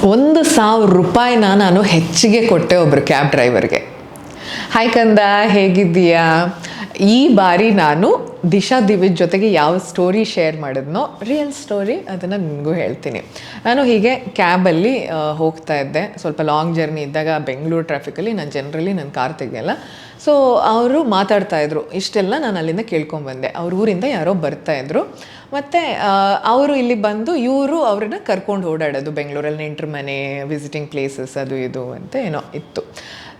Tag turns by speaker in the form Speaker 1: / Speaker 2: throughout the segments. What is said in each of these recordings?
Speaker 1: 1,000 ನಾನು ಹೆಚ್ಚಿಗೆ ಕೊಟ್ಟೆ ಒಬ್ಬರು ಕ್ಯಾಬ್ ಡ್ರೈವರ್ಗೆ. ಹಾಯ್ ಕಂದ, ಹೇಗಿದ್ದೀಯಾ? ಈ ಬಾರಿ ನಾನು ದಿಶಾ ದಿವಿಜ್ ಜೊತೆಗೆ ಯಾವ ಸ್ಟೋರಿ ಶೇರ್ ಮಾಡಿದ್ನೋ, ರಿಯಲ್ ಸ್ಟೋರಿ, ಅದನ್ನು ನಿಮಗೂ ಹೇಳ್ತೀನಿ. ನಾನು ಹೀಗೆ ಕ್ಯಾಬಲ್ಲಿ ಹೋಗ್ತಾ ಇದ್ದೆ. ಸ್ವಲ್ಪ ಲಾಂಗ್ ಜರ್ನಿ ಇದ್ದಾಗ ಬೆಂಗಳೂರು ಟ್ರಾಫಿಕಲ್ಲಿ ನಾನು ಜನರಲಿ ನನ್ನ ಕಾರ್ ತೆಗೆಯಲ್ಲ. ಸೊ ಅವರು ಮಾತಾಡ್ತಾಯಿದ್ರು, ಇಷ್ಟೆಲ್ಲ ನಾನು ಅಲ್ಲಿಂದ ಕೇಳ್ಕೊಂಬಂದೆ. ಅವ್ರ ಊರಿಂದ ಯಾರೋ ಬರ್ತಾಯಿದ್ರು, ಮತ್ತು ಅವರು ಇಲ್ಲಿ ಬಂದು ಇವರು ಅವ್ರನ್ನ ಕರ್ಕೊಂಡು ಓಡಾಡೋದು ಬೆಂಗಳೂರಲ್ಲಿ, ನೆಂಟ್ರ ಮನೆ, ವಿಸಿಟಿಂಗ್ ಪ್ಲೇಸಸ್, ಅದು ಇದು ಅಂತ ಏನೋ ಇತ್ತು.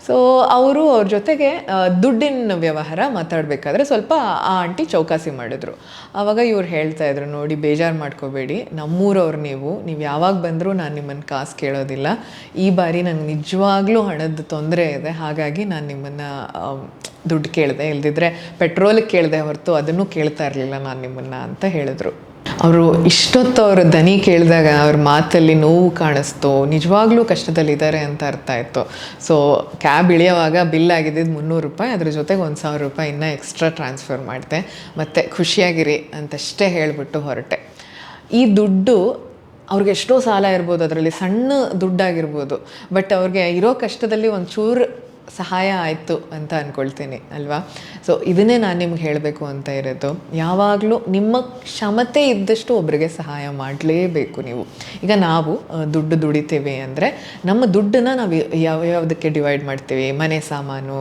Speaker 1: ಸೊ ಅವರು ಅವ್ರ ಜೊತೆಗೆ ದುಡ್ಡಿನ ವ್ಯವಹಾರ ಮಾತಾಡಬೇಕಾದ್ರೆ ಸ್ವಲ್ಪ ಆ ಆಂಟಿ ಚೌಕಾಸಿ ಮಾಡಿದ್ರು. ಆವಾಗ ಇವ್ರು ಹೇಳ್ತಾಯಿದ್ರು, ನೋಡಿ ಬೇಜಾರು ಮಾಡ್ಕೋಬೇಡಿ, ನಮ್ಮೂರವ್ರು ನೀವು ಯಾವಾಗ ಬಂದರೂ ನಾನು ನಿಮ್ಮನ್ನು ಕಾಸು ಕೇಳೋದಿಲ್ಲ. ಈ ಬಾರಿ ನಂಗೆ ನಿಜವಾಗ್ಲೂ ಹಣದ ತೊಂದರೆ ಇದೆ, ಹಾಗಾಗಿ ನಾನು ನಿಮ್ಮನ್ನು ದುಡ್ಡು ಕೇಳಿದೆ, ಇಲ್ದಿದ್ರೆ ಪೆಟ್ರೋಲಿಗೆ ಕೇಳಿದೆ ಹೊರತು ಅದನ್ನು ಕೇಳ್ತಾ ಇರಲಿಲ್ಲ ನಾನು ನಿಮ್ಮನ್ನು ಅಂತ ಹೇಳಿದ್ರು. ಅವರು ಇಷ್ಟೊತ್ತು ಅವ್ರ ದನಿ ಕೇಳಿದಾಗ ಅವ್ರ ಮಾತಲ್ಲಿ ನೋವು ಕಾಣಿಸ್ತು, ನಿಜವಾಗ್ಲೂ ಕಷ್ಟದಲ್ಲಿದ್ದಾರೆ ಅಂತ ಅರ್ಥ ಆಯಿತು. ಸೊ ಕ್ಯಾಬ್ ಇಳಿಯೋವಾಗ ಬಿಲ್ ಆಗಿದ್ದಿದ್ದು 300 ರೂಪಾಯಿ, ಅದ್ರ ಜೊತೆಗೆ 1,000 ರೂಪಾಯಿ ಇನ್ನೂ ಎಕ್ಸ್ಟ್ರಾ ಟ್ರಾನ್ಸ್ಫರ್ ಮಾಡಿದೆ. ಮತ್ತು ಖುಷಿಯಾಗಿರಿ ಅಂತಷ್ಟೇ ಹೇಳಿಬಿಟ್ಟು ಹೊರಟೆ. ಈ ದುಡ್ಡು ಅವ್ರಿಗೆ ಎಷ್ಟೋ ಸಾಲ ಇರ್ಬೋದು, ಅದರಲ್ಲಿ ಸಣ್ಣ ದುಡ್ಡಾಗಿರ್ಬೋದು, ಬಟ್ ಅವ್ರಿಗೆ ಇರೋ ಕಷ್ಟದಲ್ಲಿ ಒಂಚೂರು ಸಹಾಯ ಆಯಿತು ಅಂತ ಅಂದ್ಕೊಳ್ತೀನಿ ಅಲ್ವಾ. ಸೊ ಇದನ್ನೇ ನಾನು ನಿಮ್ಗೆ ಹೇಳಬೇಕು ಅಂತ ಇರೋದು, ಯಾವಾಗಲೂ ನಿಮ್ಮ ಕ್ಷಮತೆ ಇದ್ದಷ್ಟು ಒಬ್ರಿಗೆ ಸಹಾಯ ಮಾಡಲೇಬೇಕು ನೀವು. ಈಗ ನಾವು ದುಡ್ಡು ದುಡಿತೀವಿ ಅಂದರೆ ನಮ್ಮ ದುಡ್ಡನ್ನು ನಾವು ಯಾವುದಕ್ಕೆ ಡಿವೈಡ್ ಮಾಡ್ತೀವಿ? ಮನೆ ಸಾಮಾನು,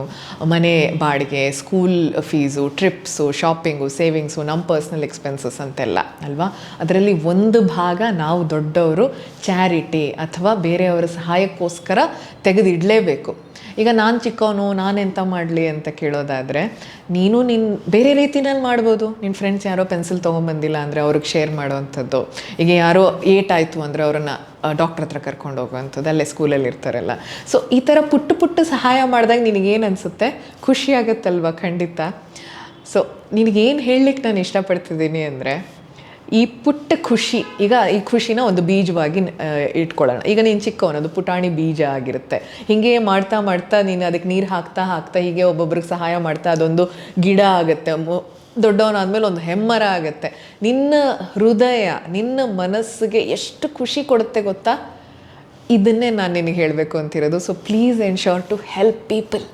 Speaker 1: ಮನೆ ಬಾಡಿಗೆ, school fees, trips, shopping, savings, ನಮ್ಮ ಪರ್ಸ್ನಲ್ ಎಕ್ಸ್ಪೆನ್ಸಸ್ ಅಂತೆಲ್ಲ ಅಲ್ವಾ. ಅದರಲ್ಲಿ ಒಂದು ಭಾಗ ನಾವು ದೊಡ್ಡವರು ಚಾರಿಟಿ ಅಥವಾ ಬೇರೆಯವರ ಸಹಾಯಕ್ಕೋಸ್ಕರ ತೆಗೆದಿಡಲೇಬೇಕು. ಈಗ ನಾನು ಚಿಕ್ಕವನು, ನಾನೆಂತ ಮಾಡಲಿ ಅಂತ ಕೇಳೋದಾದರೆ, ನೀನು ಬೇರೆ ರೀತಿನಲ್ಲಿ ಮಾಡ್ಬೋದು. ನಿನ್ನ ಫ್ರೆಂಡ್ಸ್ ಯಾರೋ ಪೆನ್ಸಿಲ್ ತೊಗೊಂಬಂದಿಲ್ಲ ಅಂದರೆ ಅವ್ರಿಗೆ ಶೇರ್ ಮಾಡೋವಂಥದ್ದು. ಈಗ ಯಾರೋ ಏಟಾಯಿತು ಅಂದರೆ ಅವರನ್ನು ಡಾಕ್ಟ್ರ್ ಹತ್ರ ಕರ್ಕೊಂಡು ಹೋಗುವಂಥದ್ದು, ಅಲ್ಲೇ ಸ್ಕೂಲಲ್ಲಿ ಇರ್ತಾರಲ್ಲ. ಸೊ ಈ ಥರ ಪುಟ್ಟ ಸಹಾಯ ಮಾಡಿದಾಗ ನಿನಗೇನು ಅನಿಸುತ್ತೆ? ಖುಷಿ ಆಗುತ್ತಲ್ವ? ಖಂಡಿತ. ಸೊ ನಿನಗೇನು ಹೇಳಲಿಕ್ಕೆ ನಾನು ಇಷ್ಟಪಡ್ತಿದ್ದೀನಿ ಅಂದರೆ, ಈ ಪುಟ್ಟ ಖುಷಿ, ಈಗ ಈ ಖುಷಿನ ಒಂದು ಬೀಜವಾಗಿ ಇಟ್ಕೊಳ್ಳೋಣ. ಈಗ ನೀನು ಚಿಕ್ಕವನು, ಅದು ಪುಟಾಣಿ ಬೀಜ ಆಗಿರುತ್ತೆ. ಹೀಗೆ ಮಾಡ್ತಾ ಮಾಡ್ತಾ ನೀನು ಅದಕ್ಕೆ ನೀರು ಹಾಕ್ತಾ ಹೀಗೆ ಒಬ್ಬೊಬ್ರಿಗೆ ಸಹಾಯ ಮಾಡ್ತಾ ಅದೊಂದು ಗಿಡ ಆಗುತ್ತೆ. ದೊಡ್ಡವನಾದ್ಮೇಲೆ ಒಂದು ಹೆಮ್ಮರ ಆಗುತ್ತೆ. ನಿನ್ನ ಹೃದಯ, ನಿನ್ನ ಮನಸ್ಸಿಗೆ ಎಷ್ಟು ಖುಷಿ ಕೊಡುತ್ತೆ ಗೊತ್ತಾ? ಇದನ್ನೇ ನಾನು ನಿನಗೆ ಹೇಳಬೇಕು ಅಂತಿರೋದು. So please ensure to help people.